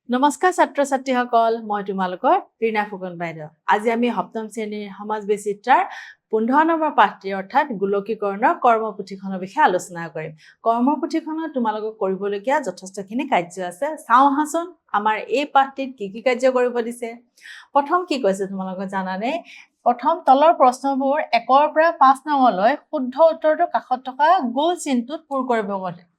নমস্কাৰ ছাত্ৰ ছাত্ৰীসকল মই তোমালোকৰ ৰীনা ফুকন বাইদেউ আজি আমি সপ্তম শ্ৰেণীৰ সমাজ বিচিত্ৰাৰ 15 নম্বৰ পাঠটি অৰ্থাৎ গোলকীকৰণৰ কৰ্মপুথিখনৰ বিষয়ে আলোচনা কৰিম কৰ্মপুথিখনত তোমালোকক কৰিবলগীয়া যথেষ্টখিনি কাৰ্য আছে চাওঁ আহাচোন আমাৰ এই পাঠটিত কি কাৰ্য কৰিব দিছে প্ৰথম কি কৈছে তোমালোকক জানানে প্ৰথম তলৰ প্ৰশ্নবোৰ 1 পৰা 5 নংলৈ শুদ্ধ উত্তৰটো কাষত থকা গোল চিনটোত পূৰ কৰিব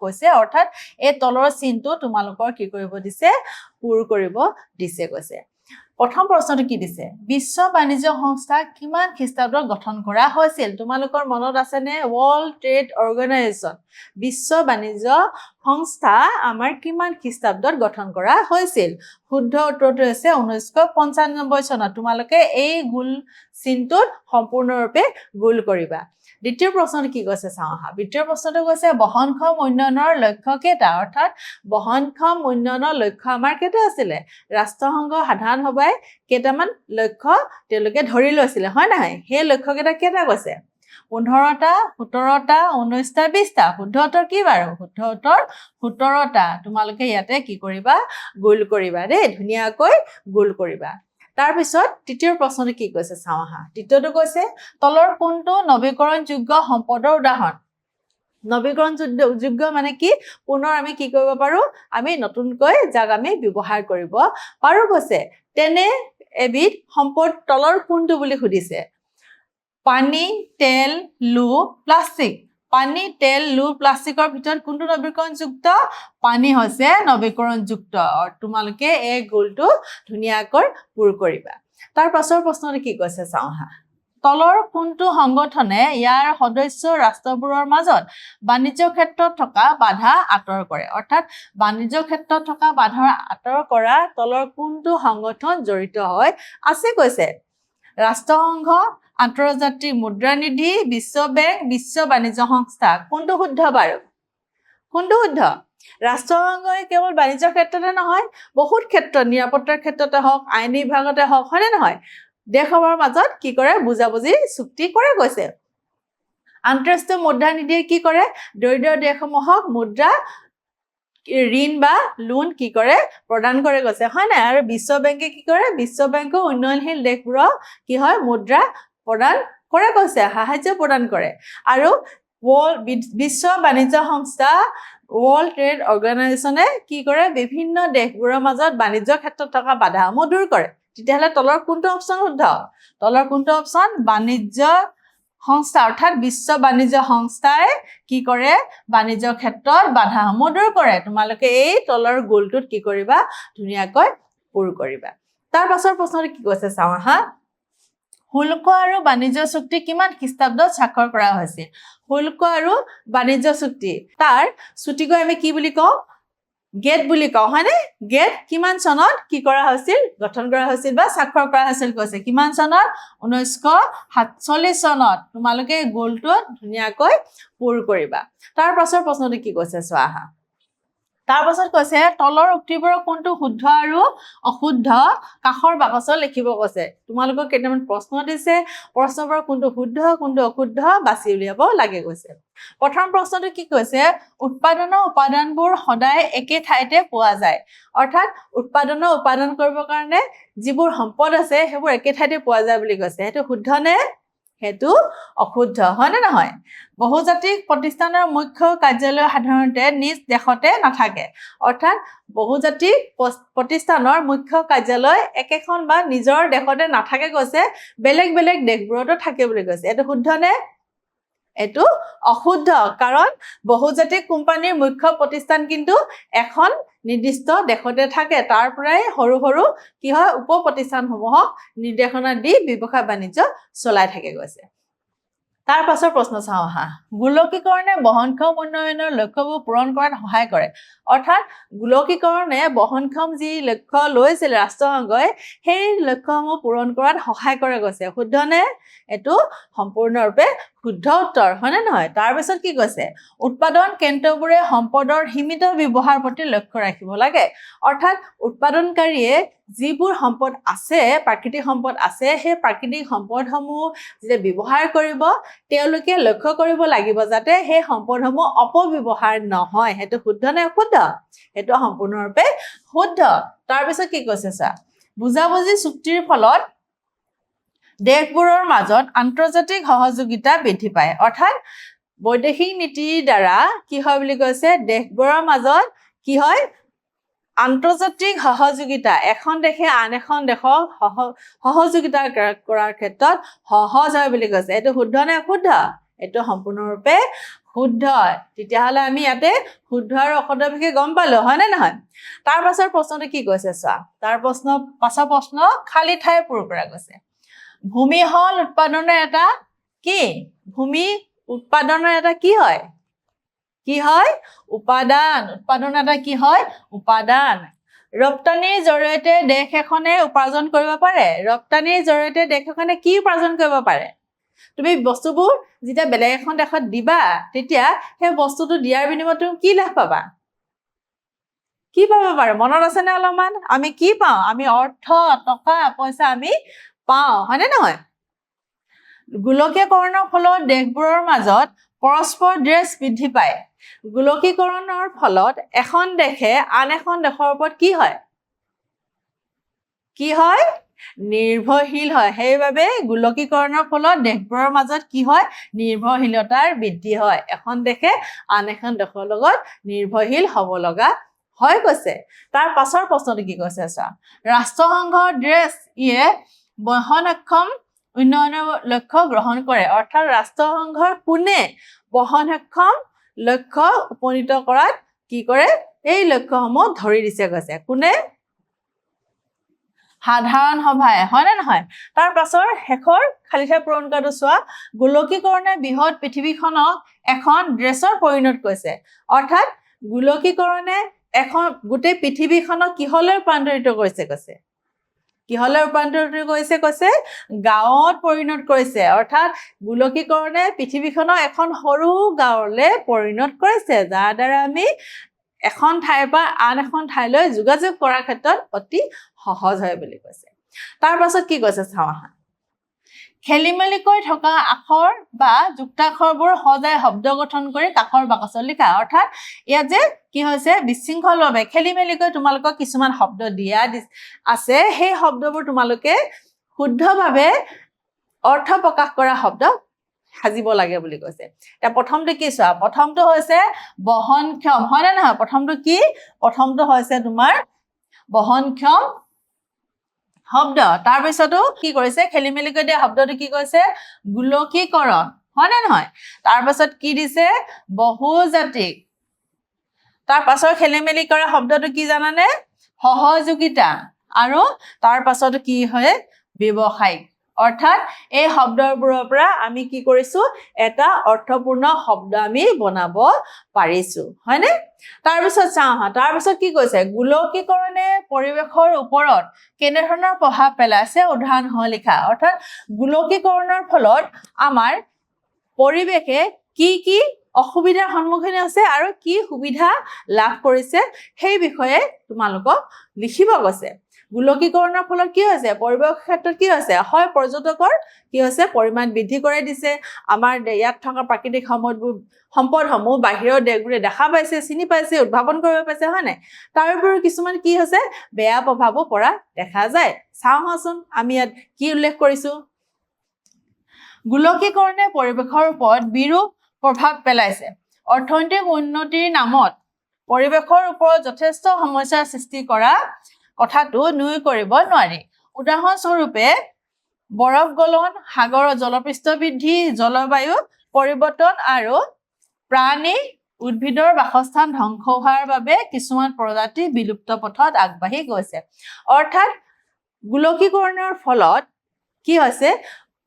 কৈছে অৰ্থাৎ এই তলৰ চিনটো তোমালোকৰ কি কৰিব দিছে পূৰ কৰিব দিছে কৈছে প্ৰথম প্ৰশ্নটো কি দিছে বিশ্ব বাণিজ্য সংস্থা কিমান খ্ৰীষ্টাব্দত গঠন কৰা হৈছিল তোমালোকৰ মনত আছে নে ওয়াৰ্ল্ড ট্ৰেড অৰ্গেনাইজেচন বিশ্ব বাণিজ্য সংস্থা আমাৰ কিমান খ্ৰীষ্টাব্দত গঠন কৰা হৈছিল শুদ্ধ উত্তৰটো হৈছে 1995 চনত তোমালোকে এই গোল চিনটোত সম্পূৰ্ণৰূপে গোল কৰিবা দ্বিতীয় প্ৰশ্নটো কি কৈছে চাওঁ আহা দ্বিতীয় প্ৰশ্নটো কৈছে বহনক্ষম উন্নয়নৰ লক্ষ্য কেইটা অৰ্থাৎ বহনক্ষম উন্নয়নৰ লক্ষ্য আমাৰ কেইটা আছিল ৰাষ্ট্ৰসংঘ সাধাৰণ সভাই কেইটামান লক্ষ্য তেওঁলোকে ধৰি লৈছিল হয় নহয় সেই লক্ষ্য কেইটা কৈছে 15টা 17টা 19টা 20টা শুদ্ধ উত্তৰ কি বাৰু শুদ্ধ উত্তৰ 17টা তোমালোকে ইয়াতে কি কৰিবা গোল কৰিবা দেই ধুনীয়াকৈ গোল কৰিবা তাৰ পিছত তৃতীয় প্ৰশ্নটো কি কৈছে চাওঁ আহা তৃতীয়টো কৈছে তলৰ কোনটো নৱীকৰণযোগ্য সম্পদৰ উদাহৰণ নৱীকৰণযোগ্য মানে কি পুনৰ আমি কি কৰিব পাৰো আমি নতুনকৈ যাক আমি ব্যৱহাৰ কৰিব পাৰো কৈছে তেনে এবিধ সম্পদ তলৰ কোনটো বুলি সুধিছে পানী তেল লো প্লাষ্টিক পানী তেল লো প্লাষ্টিকৰ ভিতৰত কোনটো নৱীকৰণযুক্ত পানী হৈছে নৱীকৰণযুক্ত তোমালোকে এই গোলটো ধুনীয়াকৈ পূৰ কৰিবা তাৰ পাছৰ প্ৰশ্নটো কি কৈছে চাওঁ আহা তলৰ কোনটো সংগঠনে ইয়াৰ সদস্য ৰাষ্ট্ৰবোৰৰ মাজত বাণিজ্য ক্ষেত্ৰত থকা বাধা আঁতৰ কৰে অৰ্থাৎ বাণিজ্য ক্ষেত্ৰত থকা বাধা আঁতৰ কৰা তলৰ কোনটো সংগঠন জড়িত হৈ আছে কৈছে ৰাষ্ট্ৰসংঘ আন্তৰ্জাতিক মুদ্ৰা নিধি বিশ্ব বেংক বিশ্ব বাণিজ্য সংস্থা কোনটো শুদ্ধ বাৰু কোনটো শুদ্ধ ৰাষ্ট্ৰসংঘই কেৱল বাণিজ্য ক্ষেত্ৰতে নহয় বহুত ক্ষেত্ৰত নিৰাপত্তাৰ ক্ষেত্ৰতে হওক আইন বিভাগতে হওক হয়নে নহয় দেশৰ মাজত কি কৰে বুজাবুজি চুক্তি কৰে কৈছে আন্তঃৰাষ্ট্ৰীয় মুদ্ৰা নিধিয়ে কি কৰে দৰিদ্ৰ দেশসমূহক মুদ্ৰা ঋণ বা লোন কি কৰে প্ৰদান কৰে কৈছে হয় না আৰু বিশ্ব বেংকে কি কৰে বিশ্ব বেংকে উন্নয়নশীল দেশবোৰক কি হয় মুদ্ৰা প্ৰদান কৰে কৈছে সাহায্য প্ৰদান কৰে আৰু বিশ্ব বাণিজ্য সংস্থা ওয়াৰ্ল্ড ট্ৰেড অৰ্গেনাইজেচনে কি কৰে বিভিন্ন দেশবোৰৰ মাজত বাণিজ্য ক্ষেত্ৰত থকা বাধাসমূহ দূৰ কৰে তেতিয়াহ'লে তলৰ কোনটো অপচন শুদ্ধ তলৰ কোনটো অপচন বাণিজ্য সংস্থা অৰ্থাৎ বিশ্ব বাণিজ্য সংস্থাই কি কৰে বাণিজ্য ক্ষেত্ৰত বাধাসমূহ দূৰ কৰে তোমালোকে এই তলৰ গোলটোত কি কৰিবা ধুনীয়াকৈ পূৰ কৰিবা তাৰ পাছৰ প্ৰশ্নটো কি কৈছে চাওঁ আহা শুল্ক আৰু বাণিজ্য চুক্তি কিমান খ্ৰীষ্টাব্দত স্বাক্ষৰ কৰা হৈছিল শুল্ক আৰু বাণিজ্য চুক্তি তাৰ চুক্তিকৈ আমি কি বুলি কওঁ গেট বুলি কওঁ হয়নে গেট কিমান চনত কি কৰা হৈছিল গঠন কৰা হৈছিল বা স্বাক্ষৰ কৰা হৈছিল কৈছে কিমান চনত 1947 চনত তোমালোকে গোলটো ধুনীয়াকৈ পূৰ কৰিবা তাৰ পাছৰ প্ৰশ্নটো কি কৈছে চোৱা আহা তাৰ পাছত কৈছে তলৰ উক্তিবোৰৰ কোনটো শুদ্ধ আৰু অশুদ্ধ কাষৰ বাকচত লিখিব কৈছে তোমালোকক কেইটামান প্ৰশ্ন দিছে প্ৰশ্নবোৰৰ কোনটো শুদ্ধ কোনটো অশুদ্ধ বাছি উলিয়াব লাগে কৈছে প্ৰথম প্ৰশ্নটো কি কৈছে উৎপাদনৰ উপাদানবোৰ সদায় একে ঠাইতে পোৱা যায় অৰ্থাৎ উৎপাদনৰ উপাদান কৰিবৰ কাৰণে যিবোৰ সম্পদ আছে সেইবোৰ একে ঠাইতে পোৱা যায় বুলি কৈছে সেইটো শুদ্ধ নে হেতু অশুদ্ধ হয় না নহয় বহুজাতিক প্ৰতিষ্ঠানৰ মুখ্য কাৰ্যালয় সাধাৰণতে নিজ দেশতে নাথাকে অৰ্থাৎ বহুজাতিক প্ৰতিষ্ঠানৰ মুখ্য কাৰ্যালয় একেখন বা নিজৰ দেশতে নাথাকে কৈছে বেলেগ বেলেগ দেশবোৰতো থাকে বুলি কৈছে এটো শুদ্ধ নে এটো অশুদ্ধ কাৰণ বহুজাতিক কোম্পানীৰ মুখ্য প্ৰতিষ্ঠান কিন্তু এখন নিৰ্দিষ্ট দেশতে থাকে তাৰ পৰাই সৰু সৰু কি হয় উপ প্ৰতিষ্ঠানসমূহক নিৰ্দেশনা দি ব্যৱসায় বাণিজ্য চলাই থাকে গৈছে তাৰ পাছৰ প্ৰশ্ন চাওঁ আহা গোলকীকৰণে বহনক্ষম উন্নয়নৰ লক্ষ্যবোৰ পূৰণ কৰাত সহায় কৰে অৰ্থাৎ গোলকীকৰণে বহনক্ষম যি লক্ষ্য লৈছিল ৰাষ্ট্ৰসংঘই সেই লক্ষ্যসমূহ পূৰণ কৰাত সহায় কৰে গৈছে শুদ্ধ নে এটো সম্পূৰ্ণৰূপে শুদ্ধ উত্তৰ হয়নে নহয় তাৰ পিছত কি কৈছে উৎপাদন কেন্দ্ৰবোৰে সম্পদৰ সীমিত ব্যৱহাৰ প্ৰতি লক্ষ্য ৰাখিব লাগে অৰ্থাৎ উৎপাদনকাৰীয়ে যিবোৰ সম্পদ আছে প্ৰাকৃতিক সম্পদ আছে সেই প্ৰাকৃতিক সম্পদসমূহ যেতিয়া ব্যৱহাৰ কৰিব তেওঁলোকে লক্ষ্য কৰিব লাগিব যাতে সেই সম্পদসমূহ অপব্যৱহাৰ নহয় সেইটো শুদ্ধ নে অশুদ্ধ সেইটো সম্পূৰ্ণৰূপে শুদ্ধ তাৰ পিছত কি কৈছে চা বুজাবুজি চুক্তিৰ ফলত দেশবোৰৰ মাজত আন্তৰ্জাতিক সহযোগিতা বৃদ্ধি পায় অৰ্থাৎ বৈদেশিক নীতিৰ দ্বাৰা কি হয় বুলি কৈছে দেশবোৰৰ মাজত কি হয় আন্তৰ্জাতিক সহযোগিতা এখন দেশে আন এখন দেশক সহযোগিতা কৰাৰ ক্ষেত্ৰত সহজ হয় বুলি কৈছে এইটো শুদ্ধ নে অশুদ্ধ এইটো সম্পূৰ্ণৰূপে শুদ্ধ তেতিয়াহ'লে আমি ইয়াতে শুদ্ধ আৰু অশুদ্ধৰ বিষয়ে গম পালো হয় নে নহয় তাৰ পাছৰ প্ৰশ্নটো কি কৈছে চোৱা তাৰ পাছৰ প্ৰশ্ন খালী ঠাই পূৰণ কৰা গৈছে ভূমি হল উৎপাদনৰ এটা কি ভূমি উৎপাদনৰ এটা কি হয় উপাদান উৎপাদনৰ এটা কি হয় উপাদান ৰপ্তানিৰ জৰিয়তে দেশ এখনে উপাৰ্জন কৰিব পাৰে ৰপ্তানিৰ জৰিয়তে দেশ এখনে কি উপাৰ্জন কৰিব পাৰে তুমি বস্তুবোৰ যেতিয়া বেলেগ এখন দেশত দিবা তেতিয়া সেই বস্তুটো দিয়াৰ বিনিময়ত তুমি কি লাভ পাবা কি পাবা বাৰু মনত আছে নে অলপমান আমি কি পাওঁ আমি অৰ্থ টকা পইচা আমি পাওঁ হয়নে নহয় গোলকীয়কৰণৰ ফলত দেশবোৰৰ মাজত পৰস্পৰ দ্বেষ বৃদ্ধি পায় গোলকীকৰণৰ ফলত এখন দেশে আন এখন দেশৰ ওপৰত কি হয় নিৰ্ভৰশীল হয় সেইবাবে গোলকীকৰণৰ ফলত দেশবোৰৰ মাজত কি হয় নিৰ্ভৰশীলতাৰ বৃদ্ধি হয় এখন দেশে আন এখন দেশৰ লগত নিৰ্ভৰশীল হ'ব লগা হয় কৈছে তাৰ পাছৰ প্ৰশ্নটো কি কৈছে চোৱা ৰাষ্ট্ৰসংঘৰ দ্বেষ ইয়ে বহনক্ষম উন্নয়নৰ লক্ষ্য গ্ৰহণ কৰে অৰ্থাৎ ৰাষ্ট্ৰসংঘৰ কোনে বহনক্ষম লক্ষ্য উপনীত কৰাত কি কৰে এই লক্ষ্যসমূহ ধৰি দিছে কৈছে কোনে সাধাৰণ সভাই হয় নে নহয় তাৰ পাছৰ শেষৰ খালী ঠাই পূৰণ কৰাটো চোৱা গোলকীকৰণে বৃহৎ পৃথিৱীখনক এখন ড্ৰেছৰ পৰিণত কৰিছে অৰ্থাৎ গোলকীকৰণে এখন গোটেই পৃথিৱীখনক কিহলৈ ৰূপান্তৰিত কৰিছে কৈছে কিহলৈ ৰূপান্তৰিত কৰিছে কৈছে গাঁৱত পৰিণত কৰিছে অৰ্থাৎ গোলকীকৰণে পৃথিৱীখনক এখন সৰু গাঁৱলৈ পৰিণত কৰিছে যাৰ দ্বাৰা আমি এখন ঠাইৰ পৰা আন এখন ঠাইলৈ যোগাযোগ কৰাৰ ক্ষেত্ৰত অতি সহজ হয় বুলি কৈছে তাৰ পাছত কি কৈছে চাওঁ আহা খেলিমেলিকৈ থকা আখৰ বা যুক্তাক্ষৰবোৰ সজাই শব্দ গঠন কৰি কাষৰ বাকচত লিখা অৰ্থাৎ ইয়াত যে কি হৈছে বিশৃংখলভাৱে খেলিমেলিকৈ তোমালোকক কিছুমান শব্দ দিয়া আছে সেই শব্দবোৰ তোমালোকে শুদ্ধভাৱে অৰ্থ প্ৰকাশ কৰা শব্দ সাজিব লাগে বুলি কৈছে এতিয়া প্ৰথমটো কি চোৱা প্ৰথমটো হৈছে বহনক্ষম হয় নে নহয় প্ৰথমটো হৈছে তোমাৰ বহনক্ষম শব্দ তাৰ পিছতো কি কৰিছে খেলিমেলিকৈ দিয়া শব্দটো কি কৈছে গোলকীকৰণ হয় নে নহয় তাৰ পাছত কি দিছে বহুজাতিক তাৰ পাছৰ খেলিমেলি কৰা শব্দটো কি জানানে সহযোগিতা আৰু তাৰ পাছতো কি হয় ব্যৱসায়িক অৰ্থাৎ এই শব্দবোৰৰ পৰা আমি কি কৰিছো এটা অৰ্থপূৰ্ণ শব্দ আমি বনাব পাৰিছো হয়নে তাৰ পিছত চাওঁ হা তাৰ পিছত কি কৈছে গোলকীকৰণে পৰিৱেশৰ ওপৰত কেনে ধৰণৰ প্ৰভাৱ পেলাইছে উদাহৰণ লিখা অৰ্থাৎ গোলকীকৰণৰ ফলত আমাৰ পৰিৱেশে কি অসুবিধাৰ সন্মুখীন হৈছে আৰু কি সুবিধা লাভ কৰিছে সেই বিষয়ে তোমালোকক লিখিব কৈছে গোলকীকৰণৰ ফলত কি হৈছে পৰিৱেশ ক্ষেত্ৰত কি হৈছে হয় পৰ্যটকৰ কি হৈছে পৰিমাণ বৃদ্ধি কৰি দিছে আমাৰ ইয়াত থকা প্ৰাকৃতিক সম্পদসমূহ বাহিৰৰ দেশবোৰে দেখা পাইছে চিনি পাইছে উদ্ভাৱন কৰিব পাইছে হয় নাই তাৰ উপৰিও কিছুমান কি হৈছে বেয়া প্ৰভাৱো পৰা দেখা যায় চাওঁচোন আমি ইয়াত কি উল্লেখ কৰিছো গোলকীকৰণে পৰিৱেশৰ ওপৰত বিৰূপ প্ৰভাৱ পেলাইছে অৰ্থনৈতিক উন্নতিৰ নামত পৰিৱেশৰ ওপৰত যথেষ্ট সমস্যাৰ সৃষ্টি কৰা কথাটো নুই কৰিব নোৱাৰি উদাহৰণস্বৰূপে বৰফ গলন সাগৰৰ জলপৃষ্ঠ বৃদ্ধি জলবায়ু পৰিৱৰ্তন আৰু প্ৰাণী উদ্ভিদৰ বাসস্থান ধ্বংস হোৱাৰ বাবে কিছুমান প্ৰজাতি বিলুপ্ত পথত আগবাঢ়ি গৈছে অৰ্থাৎ গোলকীকৰণৰ ফলত কি হৈছে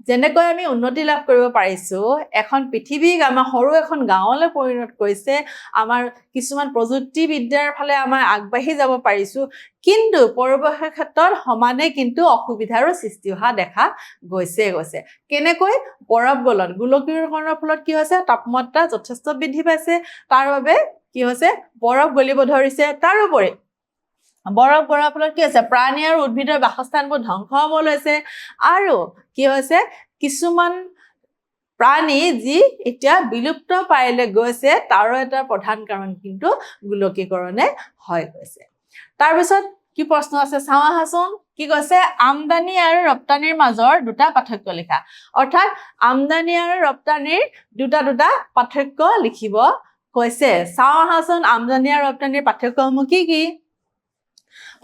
যেনেকৈ আমি উন্নতি লাভ কৰিব পাৰিছো, এখন পৃথিৱীক আমাৰ সৰু এখন গাঁৱলৈ পৰিণত কৰিছে, আমাৰ কিছুমান প্ৰযুক্তিবিদ্যাৰ ফালে আমাৰ আগবাঢ়ি যাব পাৰিছো, কিন্তু পৰিৱেশৰ ক্ষেত্ৰত সমানে কিন্তু অসুবিধাৰো সৃষ্টি হোৱা দেখা গৈছে। কেনেকৈ? বৰফ গলন, গোলকীয়কৰণৰ ফলত কি হৈছে? তাপমাত্ৰা যথেষ্ট বৃদ্ধি পাইছে, তাৰ বাবে কি হৈছে? বৰফ গলিব ধৰিছে। তাৰোপৰি বৰফ গলাৰ ফলত কি হৈছে? প্ৰাণী আৰু উদ্ভিদৰ বাসস্থানবোৰ ধ্বংস হ'ব লৈছে, আৰু কি হৈছে? কিছুমান প্ৰাণী যি এতিয়া বিলুপ্ত প্ৰায়লৈ গৈছে, তাৰো এটা প্ৰধান কাৰণ কিন্তু গোলকীকৰণে হৈ গৈছে। তাৰপিছত কি প্ৰশ্ন আছে চাওঁ আহাচোন। কি কৈছে? আমদানি আৰু ৰপ্তানিৰ মাজৰ দুটা পাৰ্থক্য লিখা। অৰ্থাৎ আমদানি আৰু ৰপ্তানিৰ দুটা পাৰ্থক্য লিখিব কৈছে। চাওঁ আহাচোন আমদানি আৰু ৰপ্তানিৰ পাৰ্থক্যসমূহ কি কি?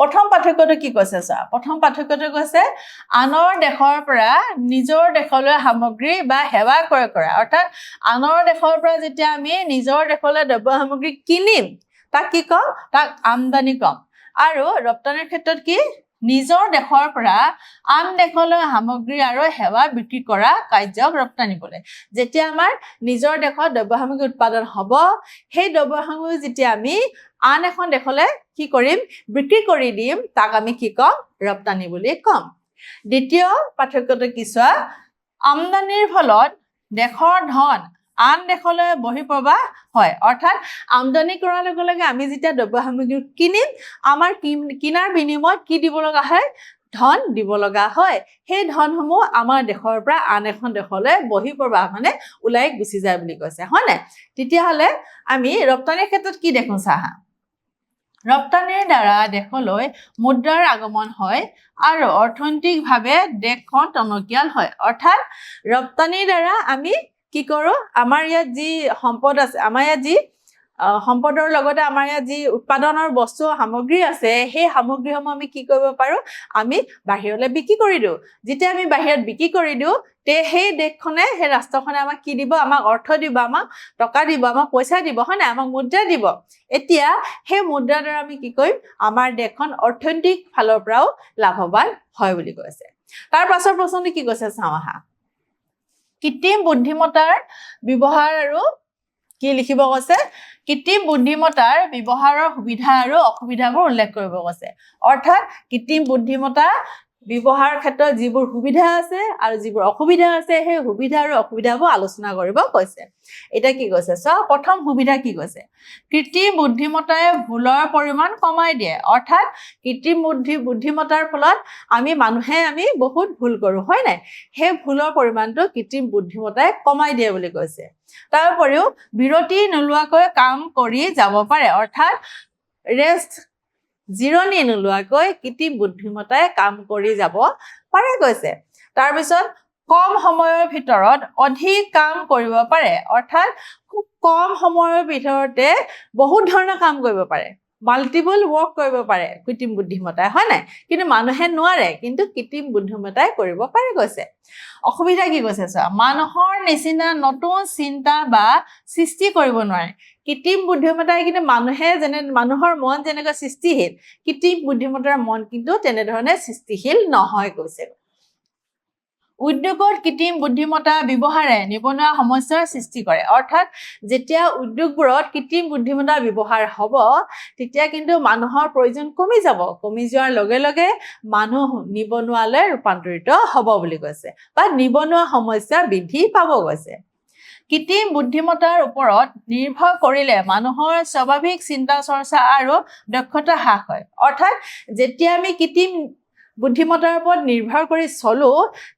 প্ৰথম পাৰ্থক্যটো কি কৈছে চোৱা। প্ৰথম পাৰ্থক্যটো কৈছে আনৰ দেশৰ পৰা নিজৰ দেশলৈ সামগ্ৰী বা সেৱা ক্ৰয় কৰা। অৰ্থাৎ আনৰ দেশৰ পৰা যেতিয়া আমি নিজৰ দেশলৈ দ্ৰব্য সামগ্ৰী কিনিম, তাক কি কম? তাক আমদানি কম। আৰু ৰপ্তানিৰ ক্ষেত্ৰত কি? নিজৰ দেশৰ পৰা আন দেশলৈ সামগ্ৰী আৰু সেৱা বিক্ৰী কৰা কাৰ্যক ৰপ্তানি বোলে। যেতিয়া আমাৰ নিজৰ দেশত দ্ৰব্য সামগ্ৰী উৎপাদন হ'ব, সেই দ্ৰব্য সামগ্ৰী যেতিয়া আমি আন এখন দেশলৈ কি কৰিম? বিক্ৰী কৰি দিম, তাক আমি কি কম? ৰপ্তানি বুলি কম। দ্বিতীয় পাৰ্থক্যটো কি চোৱা। আমদানিৰ ফলত দেশৰ ধন আন দেশলৈ বহিঃপ্ৰবাহ হয়। অৰ্থাৎ আমদানি কৰাৰ লগে লগে আমি যেতিয়া দ্ৰব্য সামগ্ৰী কিনিম, আমাৰ কিনাৰ বিনিময়ত কি দিব লগা হয়? ধন দিব লগা হয়। সেই ধনসমূহ আমাৰ দেশৰ পৰা আন এখন দেশলৈ বহিঃপ্ৰবাহ মানে ওলাই গুচি যায় বুলি কৈছে, হয় নাই? তেতিয়াহ'লে আমি ৰপ্তানিৰ ক্ষেত্ৰত কি দেখোঁ চাহা। ৰপ্তানিৰ দ্বাৰা দেশলৈ মুদ্ৰাৰ আগমন হয় আৰু অৰ্থনৈতিকভাৱে দেশখন টনকিয়াল হয়। অৰ্থাৎ ৰপ্তানিৰ দ্বাৰা আমি কি কৰোঁ? আমাৰ ইয়াত যি সম্পদ আছে, আমাৰ ইয়াত যি সম্পদৰ লগতে আমাৰ ইয়াত যি উৎপাদনৰ বস্তু সামগ্ৰী আছে, সেই সামগ্ৰীসমূহ আমি কি কৰিব পাৰোঁ? আমি বাহিৰলৈ বিক্ৰী কৰি দিওঁ। যেতিয়া আমি বাহিৰত বিক্ৰী কৰি দিওঁ, সেই দেশখনে, সেই ৰাষ্ট্ৰখনে আমাক কি দিব? আমাক অৰ্থ দিব, আমাক টকা দিব, আমাক পইচা দিব, হয় নাই? আমাক মুদ্ৰা দিব। এতিয়া সেই মুদ্ৰাৰ দ্বাৰা আমি কি কৰিম? আমাৰ দেশখন অৰ্থনৈতিক ফালৰ পৰাও লাভৱান হয় বুলি কৈছে। তাৰ পাছৰ প্ৰশ্নটো কি কৈছে চাওঁ আহা। কৃত্ৰিম বুদ্ধিমত্তাৰ ব্যৱহাৰ আৰু কি লিখিব কৈছে? কৃত্ৰিম বুদ্ধিমত্তাৰ ব্যৱহাৰৰ সুবিধা আৰু অসুবিধাবোৰ উল্লেখ কৰিব কৈছে। অৰ্থাৎ কৃত্ৰিম বুদ্ধিমত্তা ব্যৱহাৰৰ ক্ষেত্ৰত যিবোৰ সুবিধা আছে আৰু যিবোৰ অসুবিধা আছে, সেই সুবিধা আৰু অসুবিধাবোৰ আলোচনা কৰিব কৈছে। এতিয়া কি কৈছে চোৱা। প্ৰথম সুবিধা কি কৈছে? কৃত্ৰিম বুদ্ধিমত্তাই ভুলৰ পৰিমাণ কমাই দিয়ে। অৰ্থাৎ কৃত্ৰিম বুদ্ধিমত্তাৰ ফলত আমি বহুত ভুল কৰোঁ, হয় নাই? সেই ভুলৰ পৰিমাণটো কৃত্ৰিম বুদ্ধিমত্তাই কমাই দিয়ে বুলি কৈছে। তাৰ উপৰিও বিৰতি নোলোৱাকৈ কাম কৰি যাব পাৰে। অৰ্থাৎ জিৰণি নোলোৱাকৈ কৃত্ৰিম বুদ্ধিমত্তাই কাম কৰি যাব পাৰে কৈছে। তাৰপিছত কম সময়ৰ ভিতৰত অধিক কাম কৰিব পাৰে। অৰ্থাৎ খুব কম সময়ৰ ভিতৰতে বহুত ধৰণৰ কাম কৰিব পাৰে, মাল্টিপল ৱৰ্ক কৰিব পাৰে কৃত্ৰিম বুদ্ধিমত্তাই, হয় নাই? কিন্তু মানুহে নোৱাৰে, কিন্তু কৃত্ৰিম বুদ্ধিমত্তাই কৰিব পাৰে কৈছে। অসুবিধা কি কৈছে চোৱা। মানুহৰ নিচিনা নতুন চিন্তা বা সৃষ্টি কৰিব নোৱাৰে। কৃত্ৰিম বুদ্ধিমত্তাই কিন্তু মানুহৰ মন যেনেকৈ সৃষ্টিশীল, কৃত্ৰিম বুদ্ধিমত্তাৰ মন কিন্তু তেনেধৰণে সৃষ্টিশীল নহয় কৈছে। উদ্যোগত কৃত্ৰিম বুদ্ধিমত্তা ব্যৱহাৰে নিবনুৱা সমস্যাৰ সৃষ্টি কৰে। অৰ্থাৎ যেতিয়া উদ্যোগবোৰত কৃত্ৰিম বুদ্ধিমত্তা ব্যৱহাৰ হ'ব, তেতিয়া কিন্তু মানুহৰ প্ৰয়োজন কমি যাব। কমি যোৱাৰ লগে লগে মানুহ নিবনুৱালৈ ৰূপান্তৰিত হ'ব বুলি কৈছে, বা নিবনুৱা সমস্যা বৃদ্ধি পাব কৈছে। কৃত্ৰিম বুদ্ধিমত্তাৰ ওপৰত নিৰ্ভৰ কৰিলে মানুহৰ স্বাভাৱিক চিন্তা চৰ্চা আৰু দক্ষতা হ্ৰাস হয়। অৰ্থাৎ যেতিয়া আমি কৃত্ৰিম বুদ্ধিমত্তাৰ ওপৰত নিৰ্ভৰ কৰি চলো,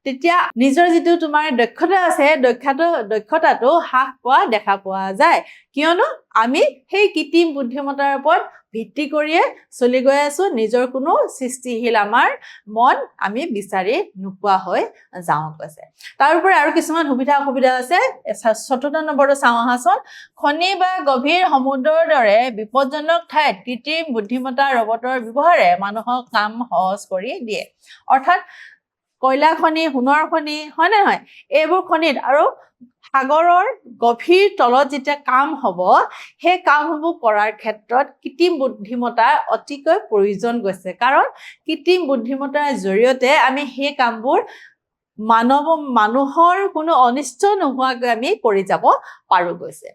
তেতিয়া নিজৰ যিটো তোমাৰ দক্ষতা আছে, দক্ষতাটো হ্ৰাস পোৱা দেখা পোৱা যায়। কিয়নো আমি সেই কৃত্ৰিম বুদ্ধিমত্তাৰ ওপৰত ভিত্তি কৰিয়ে চলি গৈ আছো। নিজৰ কোনো সৃষ্টিশীল আমাৰ মন আমি বিচাৰি নোপোৱা হৈ যাওঁ কৈছে। তাৰোপৰি আৰু কিছুমান সুবিধা অসুবিধা আছে। ৪ৰ্থ নম্বৰটো চাওঁ আহাচোন। খনি বা গভীৰ সমুদ্ৰৰ দৰে বিপদজনক ঠাইত কৃত্ৰিম বুদ্ধিমত্তা ৰবটৰ ব্যৱহাৰে মানুহক কাম সহজ কৰি দিয়ে। অৰ্থাৎ কয়লা খনি, সোণৰ খনি, হয় নে নহয়? এইবোৰ খনিত আৰু সাগৰৰ গভীৰ তলত যেতিয়া কাম হ'ব, সেই কামসমূহ কৰাৰ ক্ষেত্ৰত কৃত্ৰিম বুদ্ধিমত্তাৰ অতিকৈ প্ৰয়োজন গৈছে। কাৰণ কৃত্ৰিম বুদ্ধিমত্তাৰ জৰিয়তে আমি সেই কামবোৰ মানুহৰ কোনো অনিষ্ট নোহোৱাকৈ আমি কৰি যাব পাৰো গৈছে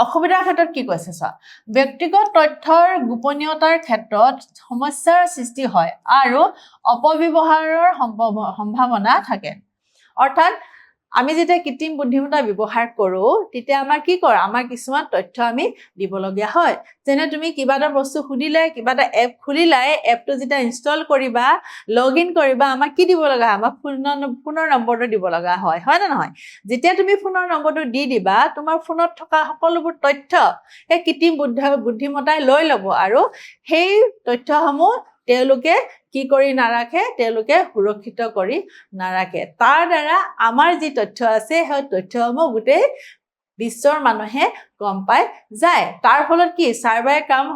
অসুবিধাৰ ক্ষেত্ৰত কি কৈছে চোৱা ব্যক্তিগত তথ্যৰ গোপনীয়তাৰ ক্ষেত্ৰত সমস্যাৰ সৃষ্টি হয় আৰু অপব্যৱহাৰৰ সম্ভাৱনা থাকে অৰ্থাৎ আমি যেতিয়া কৃত্ৰিম বুদ্ধিমত্তা ব্যৱহাৰ কৰো তেতিয়া আমাৰ কি কৰে আমাৰ কিছুমান তথ্য আমি দিবলগীয়া হয় যেনে তুমি কিবা এটা বস্তু খুলিলে কিবা এটা এপ খুলিলাই এপটো যেতিয়া ইনষ্টল কৰিবা লগইন কৰিবা আমাক কি দিব লগা হয় আমাৰ ফোনৰ নম্বৰটো দিব লগা হয় হয় না নহয় যেতিয়া তুমি ফোনৰ নম্বৰটো দি দিবা তোমাৰ ফোনত থকা সকলোবোৰ তথ্য এই কৃত্ৰিম বুদ্ধিমত্তাই লৈ ল'ব আৰু সেই তথ্যসমূহ তেওঁলোকে কি কৰি নাৰাখে তেওঁলোকে সুৰক্ষিত কৰি নাৰাখে তাৰ দ্বাৰা আমাৰ যি তথ্য আছে সেই তথ্যসমূহ গোটেই বিশ্বৰ মানুহে গম পাই যায় তাৰ ফলত কি চাইবাৰ ক্ৰাইম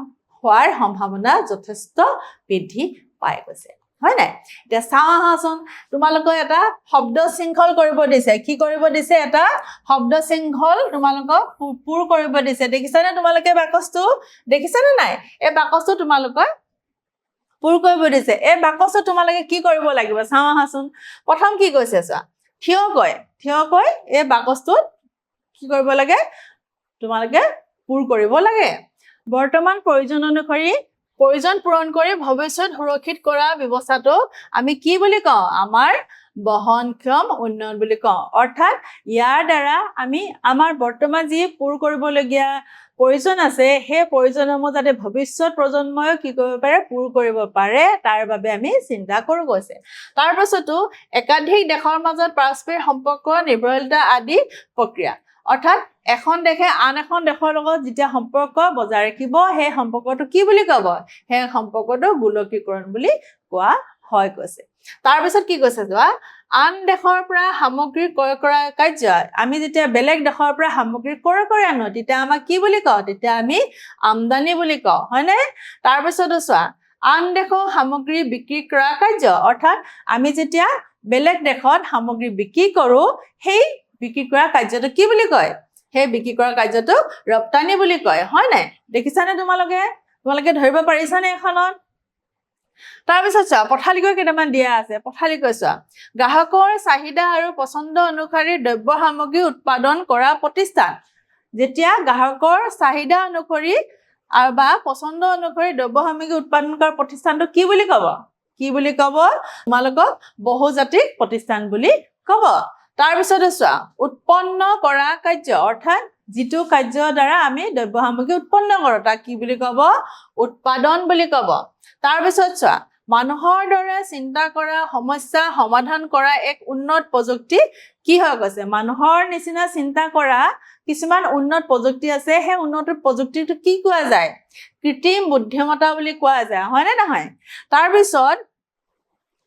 হোৱাৰ সম্ভাৱনা যথেষ্ট বৃদ্ধি পাই গৈছে হয় নাই এতিয়া চাওঁ আহাচোন তোমালোকক এটা শব্দ শৃংখল কৰিব দিছে কি কৰিব দিছে এটা শব্দ শৃংখল তোমালোকক পূৰ কৰিব দিছে দেখিছানে তোমালোকে বাকচটো দেখিছানে নাই এই বাকচটো তোমালোকক পূৰ কৰিব দিছে এই বাকচটো তোমালোকে কি কৰিব লাগিব চাওঁ আহাচোন প্ৰথম কি কৈছে চোৱা থিয়কৈ এই বাকচটোত কি কৰিব লাগে তোমালোকে পূৰ কৰিব লাগে বৰ্তমান প্ৰয়োজন অনুসৰি প্ৰয়োজন পূৰণ কৰি ভৱিষ্যত সুৰক্ষিত কৰা ব্যৱস্থাটো আমি কি বুলি কওঁ আমাৰ বহনক্ষম উন্নয়ন বুলি কওঁ অৰ্থাৎ ইয়াৰ দ্বাৰা আমি আমাৰ বৰ্তমান যি পূৰ কৰিবলগীয়া প্ৰয়োজন আছে সেই প্ৰয়োজনসমূহ যাতে ভৱিষ্যত প্ৰজন্মই কি কৰিব পাৰে পূৰ কৰিব পাৰে তাৰ বাবে আমি চিন্তা কৰো গৈছে তাৰ পাছতো একাধিক দেশৰ মাজত পাৰস্পৰিক সম্পৰ্ক নিৰ্ভৰশীলতা আদি প্ৰক্ৰিয়া অৰ্থাৎ এখন দেশে আন এখন দেশৰ লগত যেতিয়া সম্পৰ্ক বজাই ৰাখিব সেই সম্পৰ্কটো কি বুলি ক'ব সেই সম্পৰ্কটো গোলকীকৰণ বুলি কোৱা হয় কৈছে তাৰ পিছত কি কৈছে যোৱা আন দেশৰ পৰা সামগ্ৰী ক্ৰয় কৰা কাৰ্য আমি যেতিয়া বেলেগ দেশৰ পৰা সামগ্ৰী ক্ৰয় কৰি আনো তেতিয়া আমাক কি বুলি কওঁ তেতিয়া আমি আমদানি বুলি কওঁ হয়নে তাৰ পিছতো চোৱা আন দেশৰ সামগ্ৰী বিক্ৰী কৰা কাৰ্য অৰ্থাৎ আমি যেতিয়া বেলেগ দেশত সামগ্ৰী বিক্ৰী কৰো সেই বিক্ৰী কৰা কাৰ্যটো কি বুলি কয় সেই বিক্ৰী কৰা কাৰ্যটো ৰপ্তানি বুলি কয় হয় নাই দেখিছানে তোমালোকে ধৰিব পাৰিছানে এখনত তাৰ পিছত চোৱা পথালিকৈ কেইটামান দিয়া আছে পথালিকৈ চোৱা গ্ৰাহকৰ চাহিদা আৰু পছন্দ অনুসৰি দ্ৰব্য সামগ্ৰী উৎপাদন কৰা প্ৰতিষ্ঠান যেতিয়া গ্ৰাহকৰ চাহিদা অনুসৰি আৰু বা পছন্দ অনুসৰি দ্ৰব্য সামগ্ৰী উৎপাদন কৰা প্ৰতিষ্ঠানটো কি বুলি ক'ব তোমালোকক বহুজাতিক প্ৰতিষ্ঠান বুলি ক'ব তাৰ পিছতে চোৱা উৎপন্ন কৰা কাৰ্য অৰ্থাৎ যিটো কাৰ্যৰ দ্বাৰা আমি দ্ৰব্য সামগ্ৰী উৎপন্ন কৰো তাক কি বুলি ক'ব উৎপাদন বুলি ক'ব তাৰ পিছত চোৱা মানুহৰ দৰে চিন্তা কৰা সমস্যা সমাধান কৰা এক উন্নত প্ৰযুক্তি কি হৈ গৈছে মানুহৰ নিচিনা চিন্তা কৰা কিছুমান উন্নত প্ৰযুক্তি আছে সেই উন্নত প্ৰযুক্তিটো কি কোৱা যায় কৃত্ৰিম বুদ্ধিমত্তা বুলি কোৱা যায় হয় নে নহয় তাৰ পিছত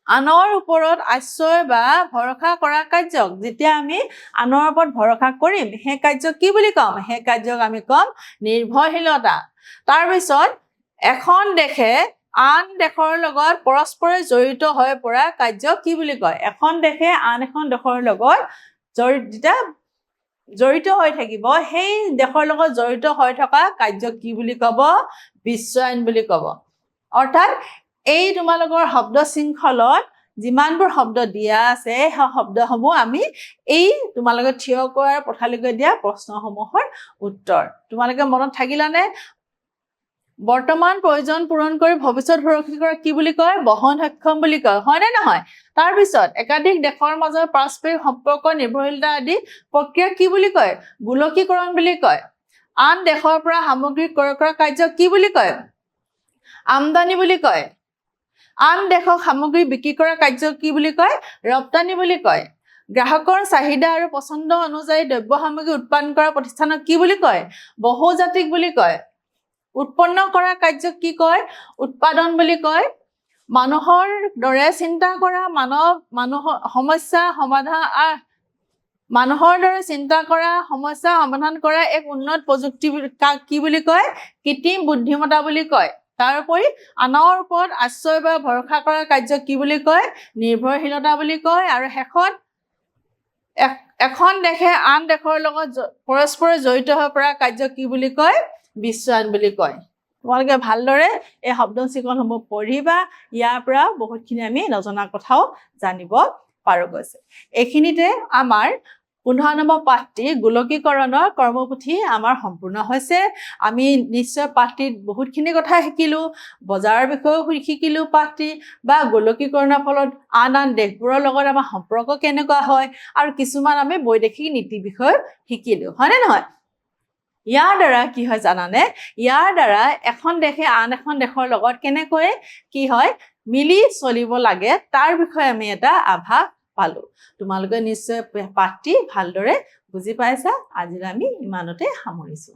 আনৰ ওপৰত আশ্ৰয় বা ভৰসা কৰা কাৰ্যক যেতিয়া আমি আনৰ ওপৰত ভৰসা কৰিম সেই কাৰ্যক কি বুলি ক'ম সেই কাৰ্যক আমি ক'ম নিৰ্ভৰশীলতা তাৰ পিছত এখন দেশে আন দেশৰ লগত পৰস্পৰে জড়িত হৈ পৰা কাৰ্যক কি বুলি কয় এখন দেশে আন এখন দেশৰ লগত জড়িত হৈ থাকিব সেই দেশৰ লগত জড়িত হৈ থকা কাৰ্যক কি বুলি ক'ব বিশ্বায়ন বুলি ক'ব অৰ্থাৎ এই তোমালোকৰ শব্দ শৃংখলত যিমানবোৰ শব্দ দিয়া আছে সেই শব্দসমূহ আমি এই তোমালোকে থিয় কৰাৰ পথালিকৈ দিয়া প্ৰশ্নসমূহৰ উত্তৰ তোমালোকে মনত থাকিলানে বৰ্তমান প্ৰয়োজন পূৰণ কৰি ভৱিষ্যত সুৰক্ষিত কৰা কি বুলি কয় বহন সক্ষম বুলি কয় হয় নে নহয় তাৰ পিছত একাধিক দেশৰ মাজত পাৰস্পৰিক সম্পৰ্ক নিৰ্ভৰশীলতা আদি প্ৰক্ৰিয়া কি বুলি কয় গোলকীকৰণ বুলি কয় আন দেশৰ পৰা সামগ্ৰী ক্ৰয় কৰা কাৰ্য কি বুলি কয় আমদানি বুলি কয় আন দেশক সামগ্ৰী বিক্ৰী কৰা কাৰ্য কি বুলি কয় ৰপ্তানি বুলি কয় গ্ৰাহকৰ চাহিদা আৰু পছন্দ অনুযায়ী দ্ৰব্য সামগ্ৰী উৎপাদন কৰা প্ৰতিষ্ঠানক কি বুলি কয় বহুজাতিক বুলি কয় উৎপন্ন কৰা কাৰ্যক কি কয় উৎপাদন বুলি কয় মানুহৰ দৰে চিন্তা কৰা মানুহৰ সমস্যা সমাধান কৰা এক উন্নত প্ৰযুক্তি কি বুলি কয় কৃত্ৰিম বুদ্ধিমত্তা বুলি কয় তাৰোপৰি আনৰ ওপৰত আশ্ৰয় বা ভৰসা কৰা কাৰ্য কি বুলি কয় নিৰ্ভৰশীলতা বুলি কয় আৰু শেষত এখন দেশে আন দেশৰ লগত পৰস্পৰে জড়িত হৈ পৰা কাৰ্য কি বুলি কয় বিশ্বায়ন বুলি কয় তোমালোকে ভালদৰে এই শব্দ শৃংখলসমূহ পঢ়িবা ইয়াৰ পৰা বহুতখিনি আমি নজনা কথাও জানিব পাৰো গৈছে। এইখিনিতে আমাৰ 15 নম্বৰ পাঠটি গোলকীকৰণৰ কৰ্মপুথি আমাৰ সম্পূৰ্ণ হৈছে। আমি নিশ্চয় পাঠটিত বহুতখিনি কথা শিকিলো, বজাৰৰ বিষয়েও শিকিলো পাঠটি, বা গোলকীকৰণৰ ফলত আন আন দেশবোৰৰ লগত আমাৰ সম্পৰ্ক কেনেকুৱা হয়, আৰু কিছুমান আমি বৈদেশিক নীতি বিষয়ে শিকিলো, হয়নে নহয়? ইয়াৰ দ্বাৰা কি হয় জানানে? ইয়াৰ দ্বাৰা এখন দেশে আন এখন দেশৰ লগত কেনেকৈ কি হয় মিলি চলিব লাগে তাৰ বিষয়ে আমি এটা আভাস পালো। তোমালোকে নিশ্চয় পাঠটি ভালদৰে বুজি পাইছা। আজিলৈ আমি ইমানতে সামৰিছো।